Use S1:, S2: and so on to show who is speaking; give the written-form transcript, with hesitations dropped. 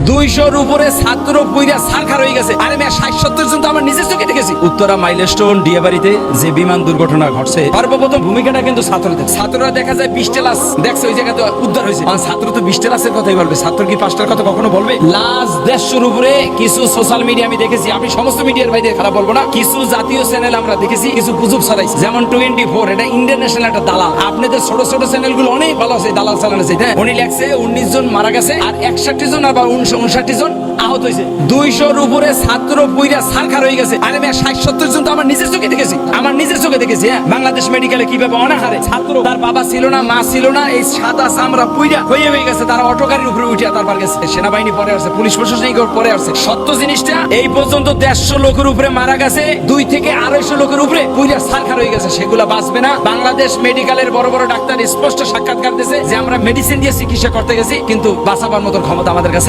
S1: 200-র উপরে ছাত্র পুইরা সারখার হয়ে গেছে। আরে মেয়ে 60-70 জন তো আমার নিজের চোখে দেখেছি। উত্তরা মাইলস্টোন ডিয়াবাড়িতে যে বিমান দুর্ঘটনা ঘটছে, সর্বপ্রথম ভূমিকাটা কিন্তু ছাত্রদের। ছাত্ররা দেখা যায় 20টা লাশ দেখছে ওই জায়গাতে উদ্ধার হয়েছে। ছাত্র তো 20টা লাশের কথাই বলবে, ছাত্র কি 5টার কথা কখনো বলবে? লাশ 150-র উপরে। কিছু সোশ্যাল মিডিয়া আমি দেখেছি, আমি সমস্ত মিডিয়ার ভাইদের খারাপ বলবো না, কিছু জাতীয় চ্যানেল আমরা দেখেছি কিছু গুজব ছড়াইছে, যেমন 24, এটা ইন্টারন্যাশনাল একটা দালাল। আপনাদের ছোট ছোট চ্যানেলগুলো অনেক ভালো আছে, দালাল চালানো আছে। উনি লেখছে 19 জন মারা গেছে আর 61 জন আর 59 জন আহত হয়েছে। 200-র উপরে ছাত্র পুইরা সারখার হয়ে গেছে। আরে মেয়ে 60-70 জন তো আমার নিজের চোখে দেখেছি, আমার নিজের চোখে দেখেছি। বাংলাদেশ মেডিকেলে কিভাবে অনাহারে ছাত্র, তার বাবা ছিল না, মা ছিল না, এই সাদা চামড়া পুইরা হয়ে গেছে। তারা অটো গাড়ির উপরে উঠে তারপর গেছে। সেনাবাহিনী পরে আসছে, পুলিশ প্রশাসনিক পরে আসছে। সত্য জিনিসটা এই পর্যন্ত 150 লোকের উপরে মারা গেছে, 2 থেকে 250 লোকের উপরে পুইরা সারখার হয়ে গেছে। সেগুলা বাঁচবে না। বাংলাদেশ মেডিকেলের বড় বড় ডাক্তার স্পষ্ট সাক্ষাৎকার দিয়েছে যে আমরা মেডিসিন দিয়ে চিকিৎসা করতে গেছি, কিন্তু বাঁচাবার মতো ক্ষমতা আমাদের কাছে